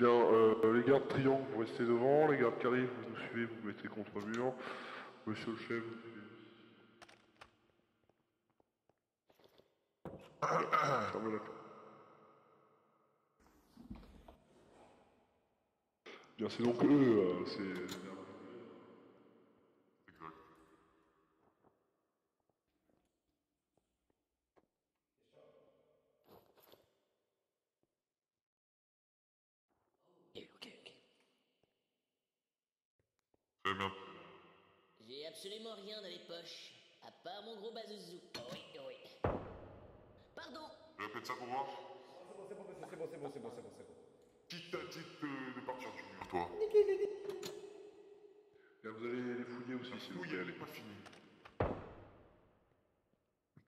Bien, les gardes triangle, vous restez devant, les gardes carrés, vous nous suivez, vous mettez contre le mur. Monsieur le chef, vous suivez. Fermez la porte. Bien, c'est donc eux, c'est... Exact. Ok. Très bien. J'ai absolument rien dans les poches, à part mon gros bazouzou. Oh oui. Pardon. Je répète ça pour voir. C'est bon. Qui t'a dit de partir du mur, toi? Bien, vous allez les fouiller aussi, s'il vous Oui, plaît. elle n'est pas finie.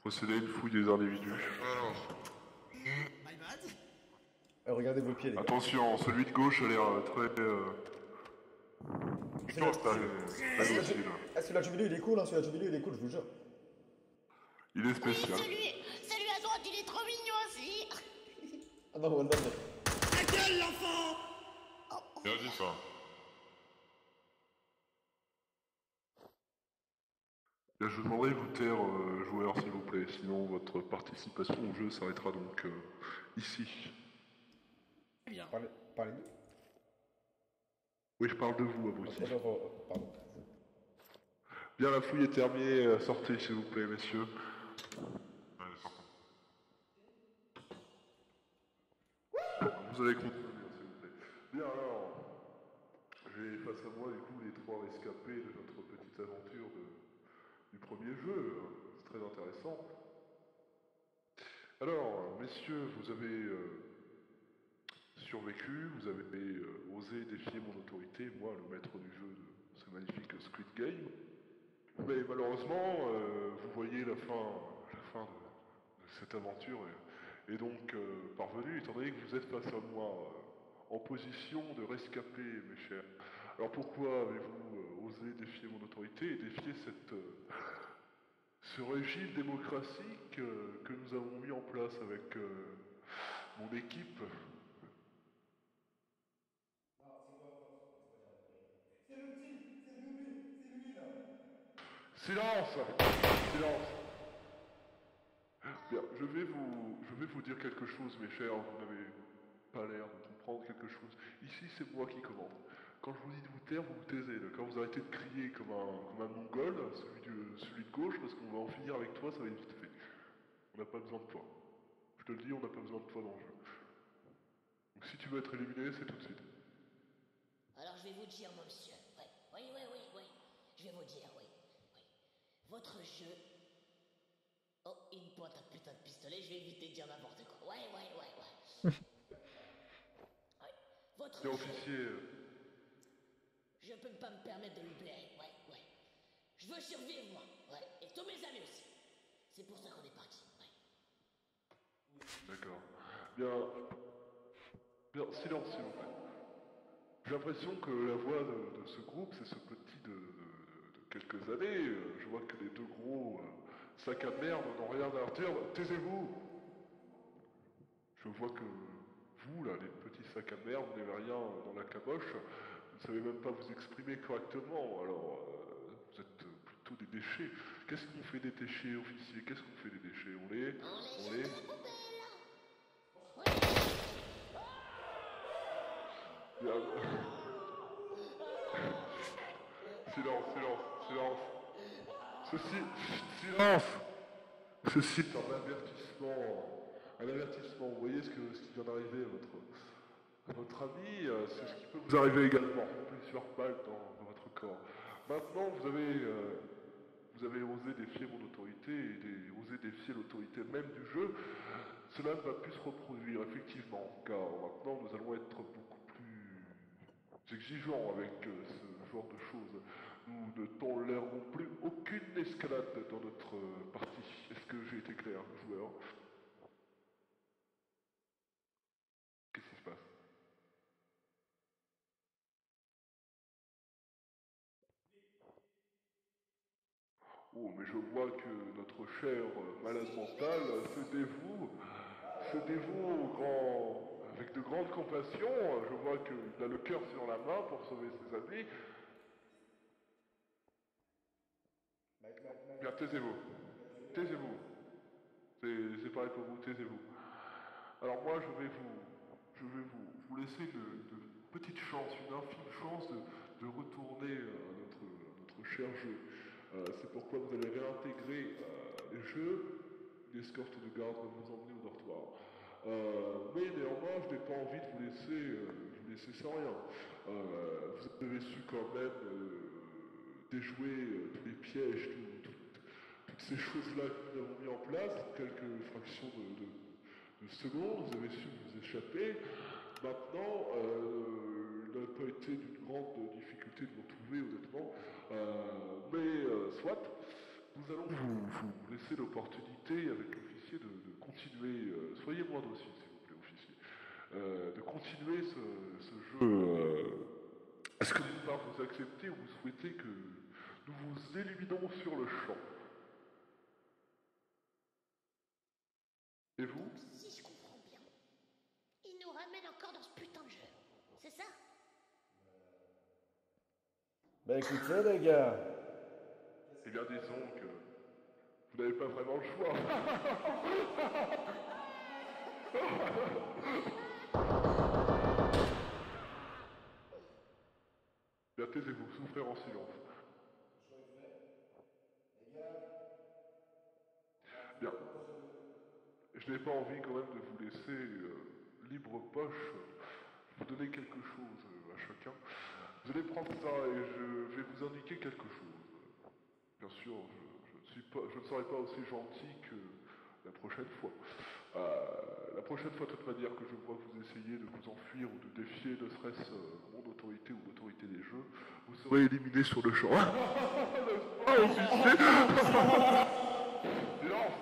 Procédez à une fouille des individus. Alors, My bad. Regardez vos pieds, les gars. Attention, celui de gauche a l'air très... plutôt installé. très docile. Ah, celui-là du milieu, il est cool, hein. Celui-là du milieu, il est cool, je vous jure. Il est spécial. Celui à droite, il est trop mignon aussi. Ah non, well done, mec. Ta gueule, l'enfant. Bien dit ça. Bien, je vous demanderai de vous taire, joueurs, s'il vous plaît, sinon votre participation au jeu s'arrêtera donc ici. Bien. Parlez-nous. Oui, je parle de vous, abruti. Pardon. Bien, la fouille est terminée, sortez, s'il vous plaît, messieurs. Allez, sortons. Vous allez continuer, s'il vous plaît. Bien, alors, j'ai face à moi, du coup, les trois rescapés de notre petite aventure du premier jeu. C'est très intéressant. Alors, messieurs, vous avez survécu, vous avez osé défier mon autorité, moi, le maître du jeu de ce magnifique Squid Game. Mais malheureusement, vous voyez la fin de cette aventure est donc parvenue, étant donné que vous êtes face à moi en position de rescapé, mes chers. Alors pourquoi avez-vous osé défier mon autorité et défier ce régime démocratique que nous avons mis en place avec mon équipe? Silence! Bien, je vais vous dire quelque chose, mes chers, vous n'avez pas l'air de comprendre quelque chose. Ici, c'est moi qui commande. Quand je vous dis de vous taire, vous vous taisez. Quand vous arrêtez de crier comme un mongol, celui de gauche, parce qu'on va en finir avec toi, ça va être vite fait. On n'a pas besoin de toi. Je te le dis, on n'a pas besoin de toi dans le jeu. Donc si tu veux être éliminé, c'est tout de suite. Alors je vais vous dire, mon monsieur. Oui. Je vais vous dire, oui. Votre jeu... Oh, il me pointe un putain de pistolet, je vais éviter de dire n'importe quoi. Ouais. Votre Bien, jeu... officier, Je peux pas me permettre de le blairer, ouais. Je veux survivre, moi, ouais. Et tous mes amis aussi. C'est pour ça qu'on est parti, ouais. d'accord. Bien, silence, s'il vous plaît. J'ai l'impression que la voix de ce groupe, c'est ce petit de quelques années. Je vois que les deux gros sacs à merde n'ont rien à redire. Taisez-vous! Je vois que vous, là, les petits sacs à merde, vous n'avez rien dans la caboche. Vous ne savez même pas vous exprimer correctement. Alors, vous êtes plutôt des déchets. Qu'est-ce qu'on fait des déchets, officier? Qu'est-ce qu'on fait des déchets? On les... jette à la poubelle. Bien. Silence. Ceci est un avertissement. Vous voyez ce qui vient d'arriver à votre ami, c'est ce qui peut vous arriver également. Plusieurs balles dans votre corps. Maintenant, vous avez osé défier mon autorité et osé défier l'autorité même du jeu. Cela ne va plus se reproduire, effectivement, car maintenant nous allons être beaucoup plus exigeants avec ce genre de choses. Nous ne tolérerons plus aucune escalade dans notre partie. Est-ce que j'ai été clair, joueur? Qu'est-ce qui se passe? Oh, mais je vois que notre cher malade mental se dévoue avec de grande compassion, je vois qu'il a le cœur sur la main pour sauver ses amis. Bien, taisez-vous. Taisez-vous. C'est pareil pour vous, taisez-vous. Alors moi, je vais vous laisser une petite chance, une infime chance de retourner à notre cher jeu. C'est pourquoi vous allez réintégrer les jeux. Une escorte de garde va vous emmener au dortoir. Mais néanmoins, je n'ai pas envie de vous laisser sans rien. Vous avez su quand même déjouer tous les pièges, toutes ces choses-là que nous avons mis en place, en quelques fractions de secondes, vous avez su vous échapper. Maintenant, il n'a pas été d'une grande difficulté de vous trouver, honnêtement. Mais soit, nous allons vous laisser l'opportunité avec l'officier de continuer, soyez moindre aussi, s'il vous plaît, officier, de continuer ce jeu. Est-ce que d'une part vous acceptez ou vous souhaitez que nous vous éliminons sur le champ? Et vous? Si je comprends bien, il nous ramène encore dans ce putain de jeu. C'est ça? Bah écoutez les gars, Eh bien disons que vous n'avez pas vraiment le choix. Bien taisez-vous, souffrez en silence. Bien. Je n'ai pas envie quand même de vous laisser libre poche. Vous donner quelque chose à chacun. Vous allez prendre ça et je vais vous indiquer quelque chose. Bien sûr, je ne serai pas aussi gentil que la prochaine fois. La prochaine fois, de toute manière, que je vois que vous essayez de vous enfuir ou de défier ne serait-ce mon autorité ou l'autorité des jeux, vous serez éliminé sur le champ. N'est-ce pas, officier? Silence!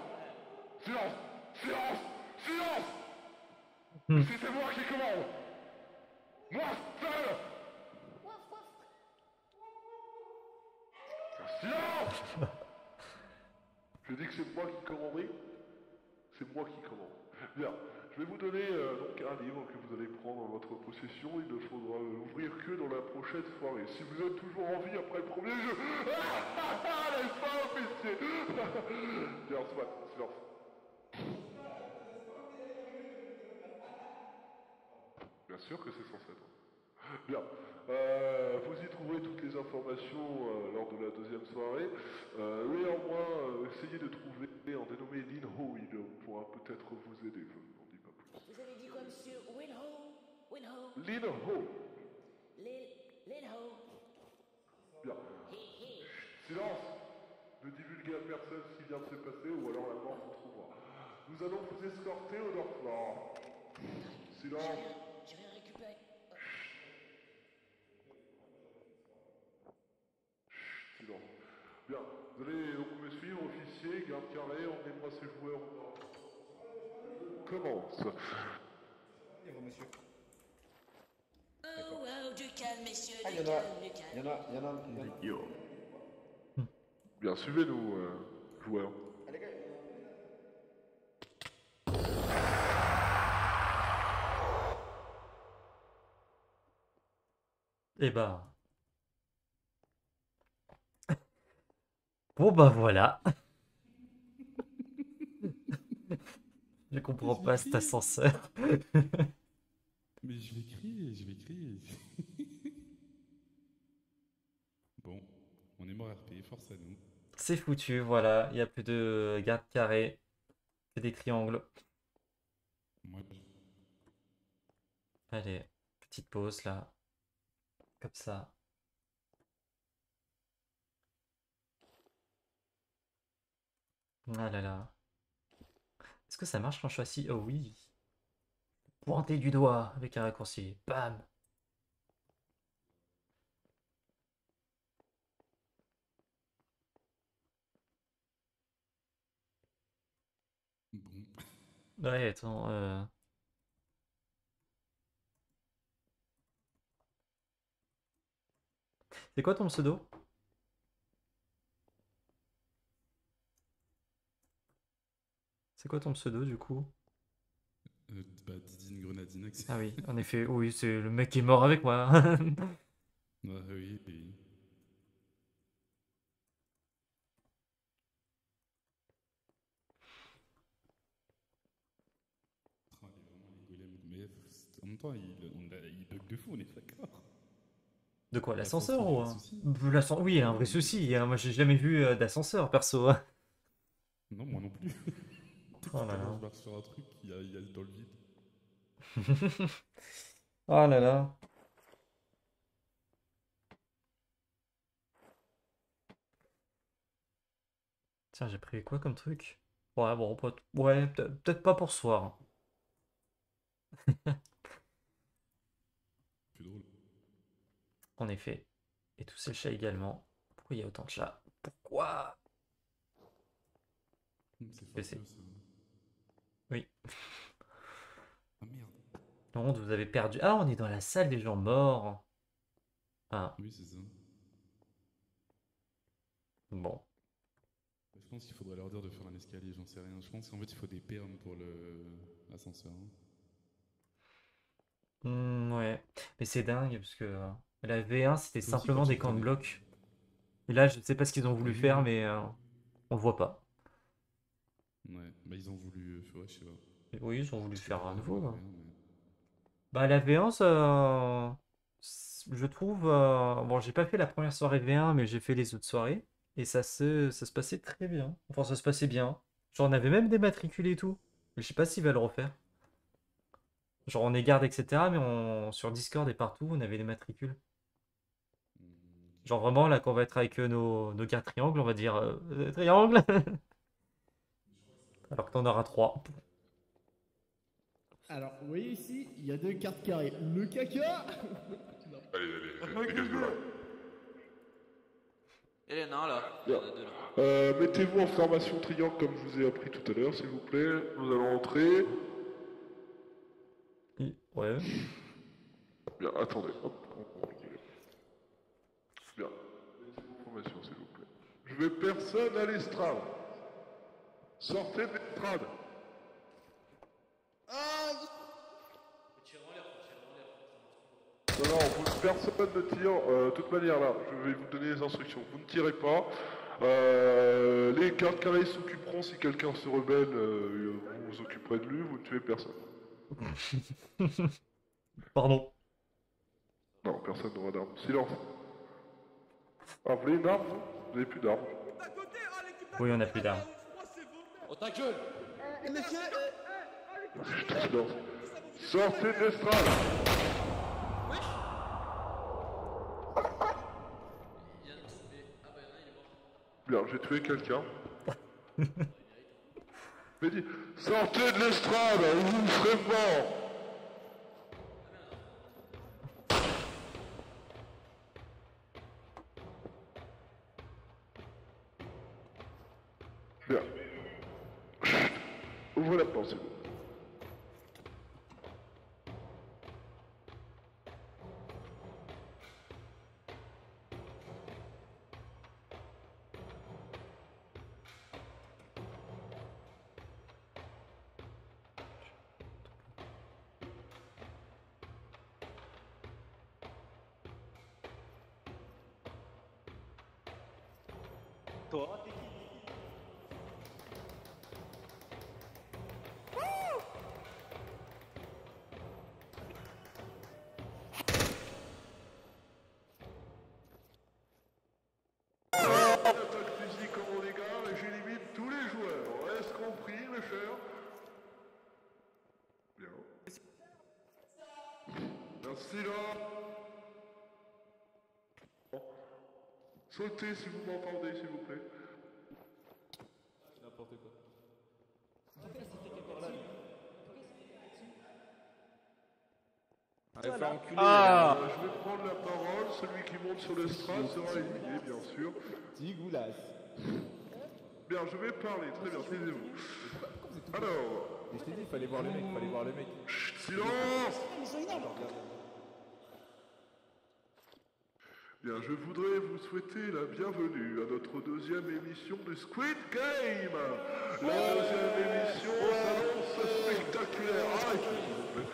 Silence! Silence! Silence! Si c'est moi qui commande! Moi seul! Waf, waf. Silence! Je dis que c'est moi qui commande, oui? C'est moi qui commande. Bien, je vais vous donner donc un livre que vous allez prendre en votre possession. Il ne faudra l'ouvrir que dans la prochaine soirée. Si vous êtes toujours en vie après le premier jeu... N'est-ce pas, officier? Bien, soit, silence. Bien sûr que c'est censé être. Bien. Vous y trouverez toutes les informations lors de la deuxième soirée. Néanmoins, essayez de trouver un dénommé Lin Ho. Il pourra peut-être vous aider. Je n'en dis pas plus. Vous avez dit quoi, monsieur? Winho? Winho? Lin Ho. Linho? Bien. Hé hé. Silence. Ne divulguez à personne ce qui vient de se passer ou alors la mort vous trouvera. Nous allons vous escorter au dortoir. Silence. J'ai rien récupéré. Silence. Bien. Vous allez donc me suivre, officier, garde carré, emmenez-moi ces joueurs. Commence. livre monsieur. Oh, oh, du calme, messieurs, Ah, du il y en a, calme, du calme. il y en a, il y en a. Il y en a. Bien, suivez-nous, joueurs. Allez gars. Eh ben. Bon bah voilà. Je comprends pas cet ascenseur. Mais je vais crier, je vais crier. Bon, on est mort RP, force à nous. C'est foutu, voilà. Il n'y a plus de garde carré. Que des triangles. Moi, Allez, petite pause là. Comme ça. Ah là là. Est-ce que ça marche quand je suis assis? Oh oui. Pointer du doigt avec un raccourci. Bam. bon. Ouais, attends. C'est quoi ton pseudo? C'est quoi ton pseudo du coup? Bah, Didine Grenadine. Ah oui, en effet, oui, c'est le mec qui est mort avec moi. Ouais, oui, oui. Ah, il est vraiment les golems. Mais en même temps, il bug de fou, on est d'accord. De quoi, l'ascenseur L'ascenseur, il y ou... a un souci. Oui, il y a un vrai souci, hein. Moi, j'ai jamais vu d'ascenseur, perso. Hein. Non, moi non plus. Oh là Tout à l'heure, là. je marche sur un truc, il y a dans le vide. Oh là là. Tiens, j'ai pris quoi comme truc? Ouais, bon, ouais, peut-être pas pour ce soir. Plus drôle. En effet. Et tous ces chats également. Pourquoi il y a autant de chats? Pourquoi? C'est PC. fabuleux ça. Oui. Ah merde. Non, vous avez perdu. Ah, on est dans la salle des gens morts. Ah, Oui, c'est ça. bon. Je pense qu'il faudrait leur dire de faire un escalier, j'en sais rien. Je pense qu'en fait, il faut des permes pour l'ascenseur. Hein. Ouais. Mais c'est dingue parce que la V1 c'était Toi aussi, simplement quand des tu camps de prenais. blocs. Et là, je sais pas ce qu'ils ont voulu Oui, faire, oui. mais on le voit pas. Ouais, bah ils ont voulu. Ouais, je sais pas. Et oui, ils ont voulu Parce que faire la à V1, nouveau. la Là. V1, mais... Bah, la V1, je trouve. Bon, j'ai pas fait la première soirée V1, mais j'ai fait les autres soirées. Et ça se passait très bien. Enfin, ça se passait bien. Genre, on avait même des matricules et tout. Mais je sais pas s'ils veulent le refaire. Genre, on est garde, etc. Mais sur Discord et partout, on avait des matricules. Genre, vraiment, là, quand on va être avec nos gardes triangles, on va dire triangle. Alors que t'en auras trois. Alors, vous voyez ici, il y a 2 cartes carrées. Le caca Allez, dégage de là. Et les nains là, il y Bien. en a 2 là. Mettez-vous en formation triangle comme je vous ai appris tout à l'heure, s'il vous plaît. Nous allons entrer. Ouais. Bien, attendez. Hop, bien. Mettez-vous en formation, s'il vous plaît. Je veux personne à l'estrade. Sortez de l'estrade. Non, personne ne tire. De toute manière, là, je vais vous donner les instructions. Vous ne tirez pas. Les cartes carrées s'occuperont si quelqu'un se rebelle. Vous vous occuperez de lui. Vous ne tuez personne. Pardon. Non, personne n'aura d'armes. Silence. Ah, vous voulez une arme, vous? Vous n'avez plus d'armes. Oui, on a plus d'armes. Oh ta gueule! Monsieur Silence. Sortez de l'estrade. Il vient de tomber. Ah bah non, il est mort. Bien, j'ai tué quelqu'un. J'ai dit, sortez de l'estrade, ou vous serez mort. Bien. Chut. Ouvrez la porte, s'il vous plaît. Attaque physique comme on égare et j'élimine tous les joueurs. Est-ce compris, mes chers? Bien. Merci là. Sautez si vous m'entendez, s'il vous plaît. N'importe quoi. Allez, faire enculer. Je vais prendre la parole. Celui qui monte sur l'estrade sera éliminé, bien sûr. Tigoulas. Bien, je vais parler. Très bien, taisez-vous. Alors, Mais je t'ai dit, il fallait voir le mec, fallait voir le mec. chut, silence. Bien, je voudrais vous souhaiter la bienvenue à notre deuxième émission du Squid Game. La deuxième émission s'annonce spectaculaire. Arrêtez, s'il vous plaît.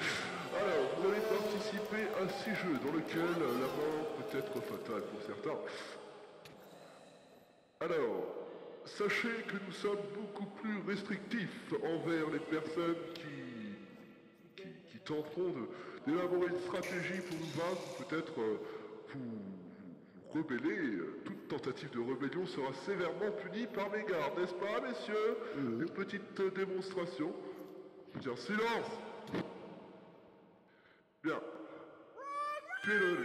Alors, vous allez participer à 6 jeux dans lesquels la mort peut être fatale pour certains. Alors, sachez que nous sommes beaucoup plus restrictifs envers les personnes qui tenteront d'élaborer une stratégie pour nous vaincre, peut-être vous rebeller. Toute tentative de rébellion sera sévèrement punie par mes gardes, n'est-ce pas, messieurs? Une petite démonstration. Je veux dire, silence! Bien. Tuez-le, lui.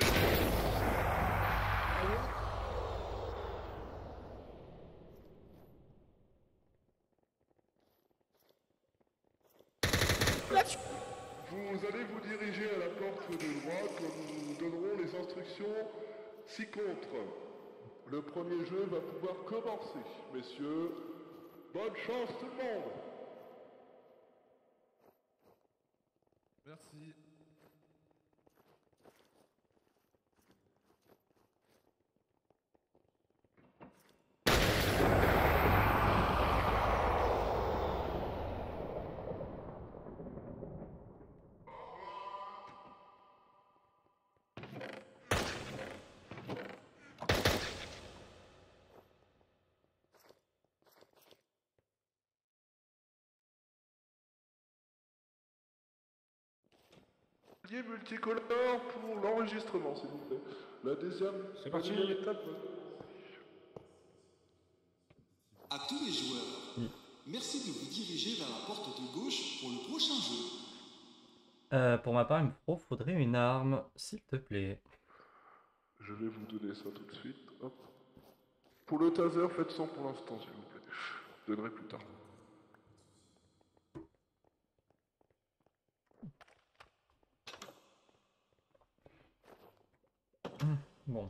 Vous allez vous diriger à la porte de droite quand nous vous donnerons les instructions ci-contre. Le premier jeu va pouvoir commencer. Messieurs, bonne chance tout le monde! Merci. Multicolore pour l'enregistrement, s'il vous plaît. La deuxième, C'est parti. la deuxième étape. À tous les joueurs, merci de vous diriger vers la porte de gauche pour le prochain jeu. Pour ma part, il me faudrait une arme, s'il te plaît. Je vais vous donner ça tout de suite. Hop. Pour le taser, faites 100 pour l'instant, s'il vous plaît. Je vous donnerai plus tard. Bon. Bon.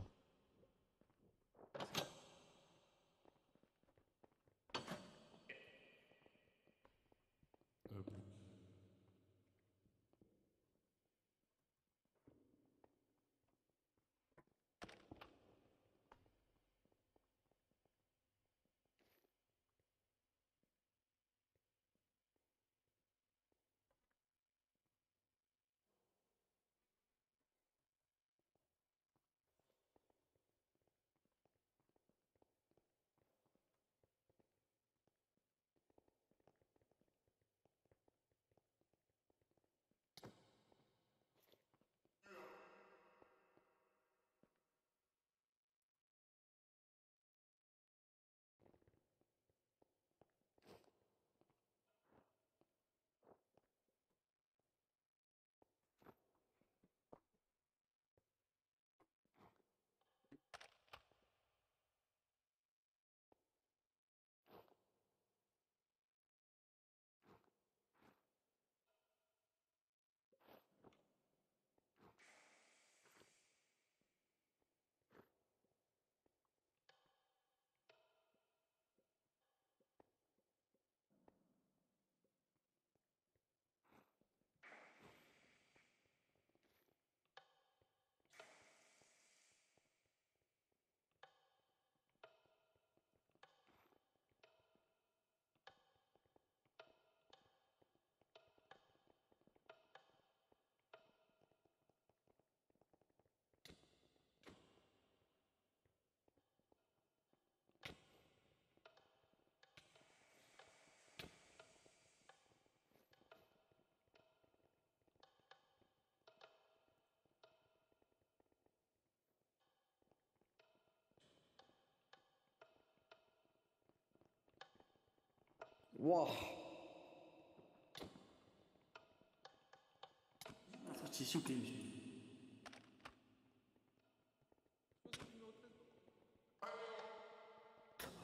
Wouah. Sorti, s'il vous plaît, monsieur.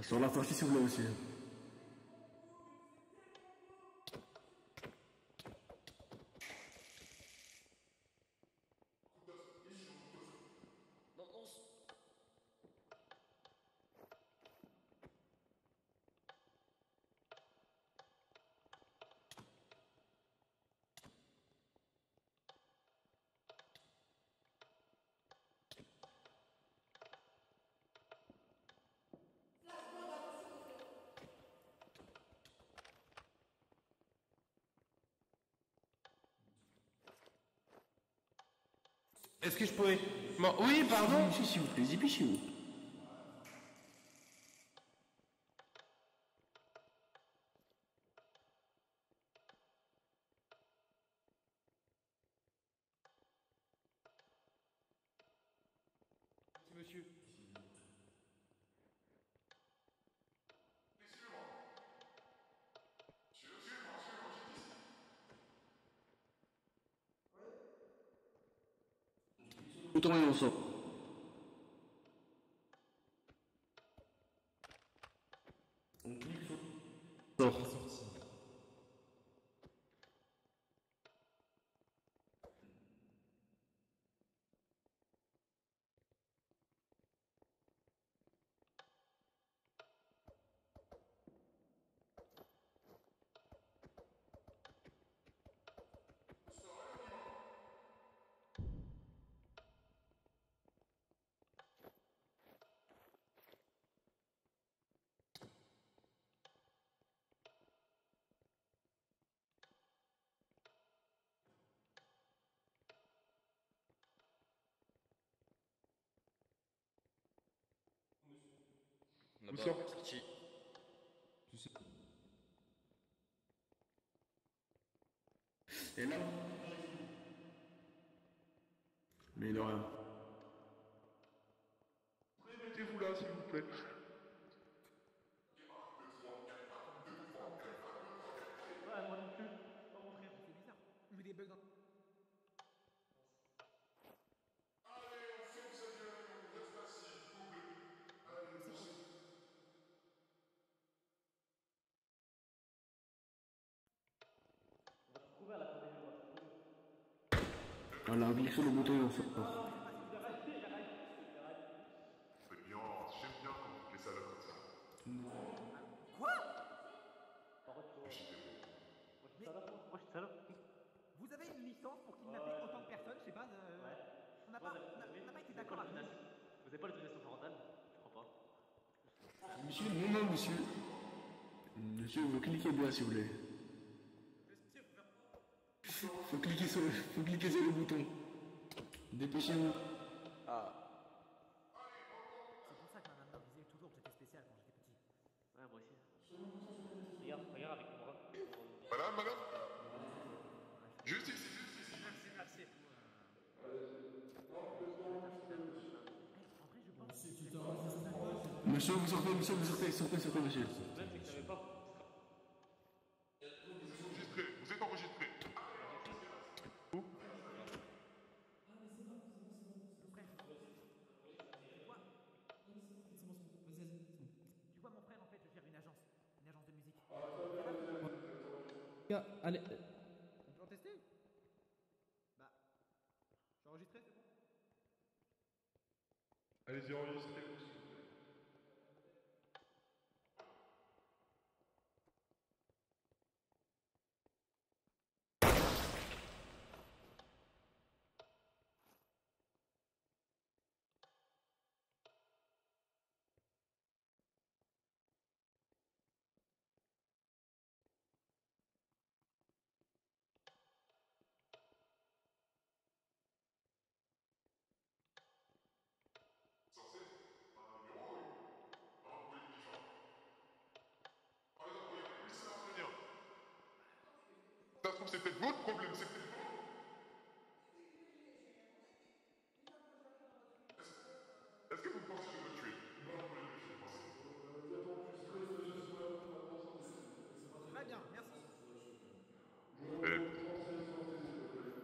Sur la sortie, s'il vous plaît, monsieur. Bon, Est-ce que je pourrais... Oui, pardon. Monsieur, s'il vous plaît, dépêchez-vous. Monsieur. Bouton et on sort. On clique sur... Sort. Là-bas, sorti. Et là. Mais de rien. Mettez-vous là, s'il vous plaît. Ouais, moi non plus. Pas mon frère, c'est bizarre. Il y a des bugs dans... Voilà, on clique sur le bouton et on sort. C'est bien, j'aime bien quand vous faites ça là comme ça. Quoi? Vous avez une licence pour kidnapper autant de personnes, je sais pas, on n'a pas été d'accord avec ça. Vous avez pas l'autorisation parentale? Je crois pas. Monsieur, non, monsieur. Monsieur, vous cliquez bien s'il vous plaît. Faut cliquer sur le bouton. Dépêchez-vous. Ah. C'est pour ça que ma maman disait toujours que j'étais spécial quand j'étais petit. Ouais, moi aussi. Regarde avec moi. Madame Juste ici. Merci. Monsieur, vous sortez, monsieur. Vous êtes enregistré. Tu vois, mon frère, en fait, je gère une agence de musique. Allez. On peut en tester? Bah, je suis enregistré, c'est bon? Allez-y, enregistrez. Ça se trouve, c'est peut-être votre problème, c'est peut-être vous. Est-ce que vous pensez que je vais me tuer? Non, vous voulez me tuer, Très bien, merci.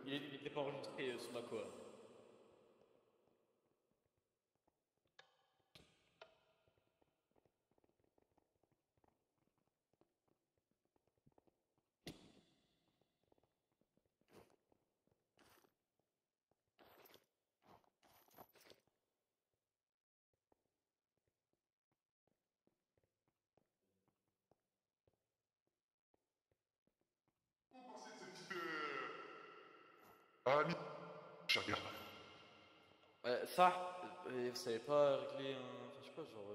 Il était pas enregistré sous ma quoi. Ah, je regarde. Ça, vous savez pas régler un... Enfin, je sais pas, genre...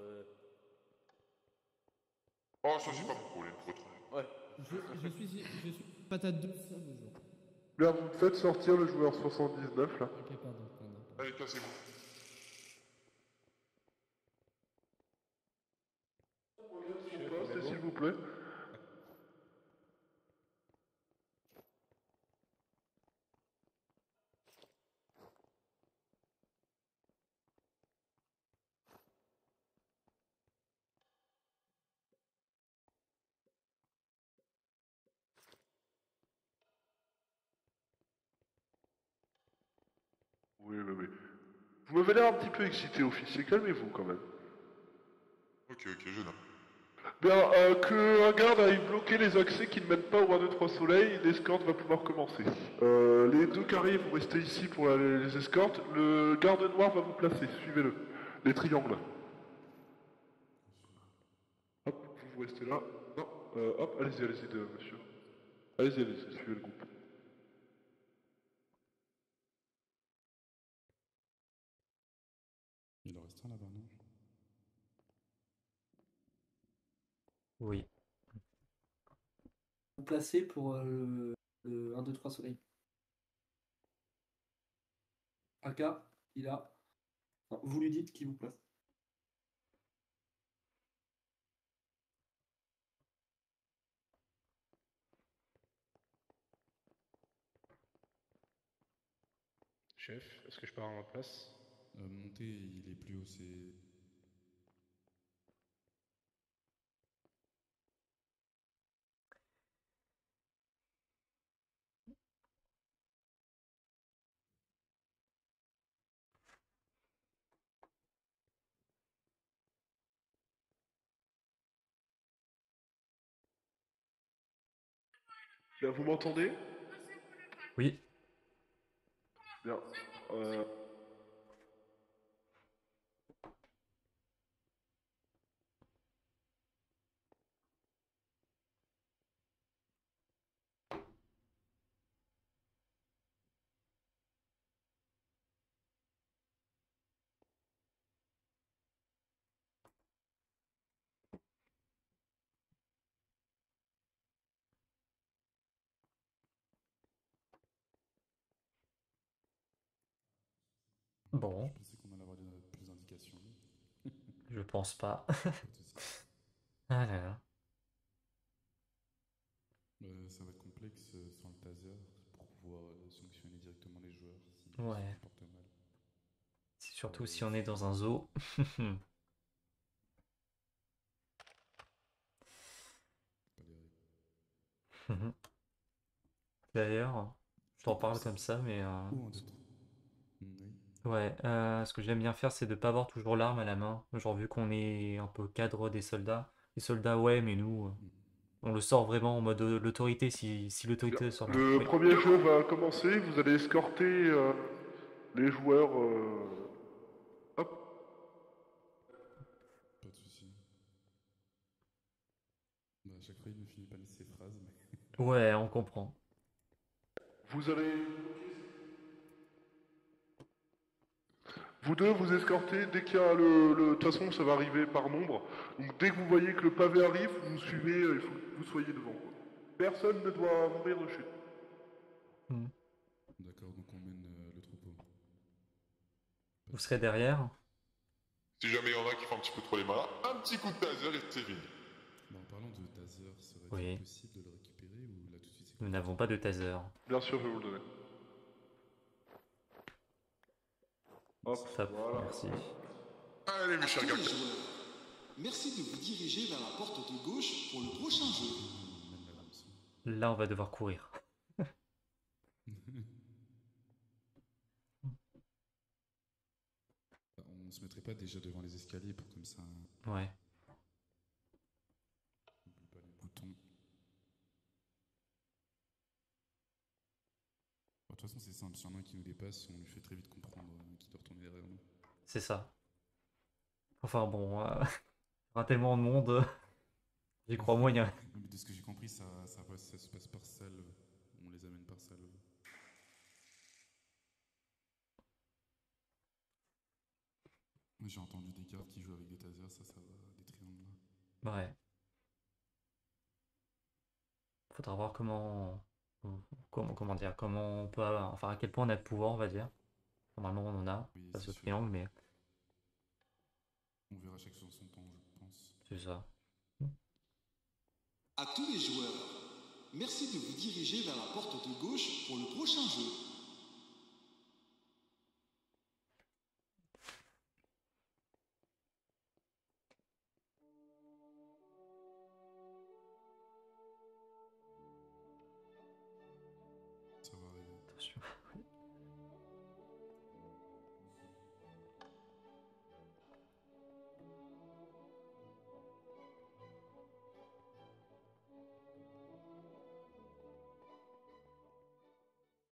Oh, ça, c'est pas mon problème, votre. Ouais. Je suis patate 2, ça, bonjour. Là, vous me faites sortir le joueur 79, là. Ok, pardon. Allez, cassez-vous. Poste, s'il vous plaît. Oui, oui, oui. Vous m'avez l'air un petit peu excité, officier. Calmez-vous quand même. Ok, je note. Bien, que un garde aille bloquer les accès qui ne mènent pas au 1, 2, 3 soleil, l'escorte va pouvoir commencer. Les 2 carrés vont rester ici pour les escortes. Le garde noir va vous placer, suivez-le. Les triangles. Hop, vous restez là. Non, hop, allez-y, monsieur. Allez-y, suivez le groupe. Il en reste un là-bas, non? Oui. Vous placez pour le 1, 2, 3 soleil. Aka, il a. Enfin, vous lui dites qui vous place. Chef, est-ce que je peux avoir ma place? Monter, il est plus haut, c'est. Bien, vous m'entendez? Oui. Bien. Bon. Je pensais qu'on allait avoir plus d'indications. Je pense pas. Pas de soucis. Ah là là. Ça va être complexe sans le taser pour pouvoir sanctionner directement les joueurs s'ils se Ouais. comportent mal. C'est surtout si on est dans un zoo. Pas des règles. D'ailleurs, je t'en parle comme ça, mais Ou un d'autre. Oui. ouais, ce que j'aime bien faire, c'est de pas avoir toujours l'arme à la main. Genre, vu qu'on est un peu cadre des soldats. Les soldats, ouais, mais nous, on le sort vraiment en mode l'autorité si l'autorité sort là. Le Oui. premier jeu va commencer, vous allez escorter les joueurs. Hop. Pas de soucis. Bah, à chaque fois, il ne finit pas ses phrases, mais. Ouais, on comprend. Vous allez. Vous deux, vous escortez dès qu'il y a de toute façon, ça va arriver par nombre. Donc dès que vous voyez que le pavé arrive, vous suivez, il faut que vous soyez devant. Personne ne doit mourir de chute. D'accord, donc on mène le troupeau. Vous serez derrière? Si jamais il y en a qui font un petit peu trop les malins, un petit coup de taser et c'est fini. Bah, en parlant de taser, serait-il Oui. possible de le récupérer ou là tout de suite Nous n'avons pas de taser. Bien sûr, je vais vous le donner. Hop, Top, voilà. merci. Allez, mes chers Tous gars. les joueurs, merci de vous diriger vers la porte de gauche pour le prochain jeu. Mène la lance. Là, on va devoir courir. Bah, on se mettrait pas déjà devant les escaliers pour comme ça. Ouais. On oublie pas les boutons. Bon, de toute façon, c'est simple. S'il y en a un qui nous dépasse, on lui fait très vite comprendre qu'il doit retourner derrière nous. C'est ça. Enfin bon, il y aura tellement de monde. J'y crois moyen. Mais de ce que j'ai compris, ça se passe par salle. On les amène par salle. J'ai entendu des gardes qui jouent avec des tasers, ça va, des triangles là. Ouais. Faudra voir comment dire, comment on peut, enfin à quel point on a de pouvoir, on va dire. Normalement, on en a. Oui, Pas c'est ce sûr. triangle, mais On verra chaque chose en son temps, je pense. c'est ça. À tous les joueurs, merci de vous diriger vers la porte de gauche pour le prochain jeu.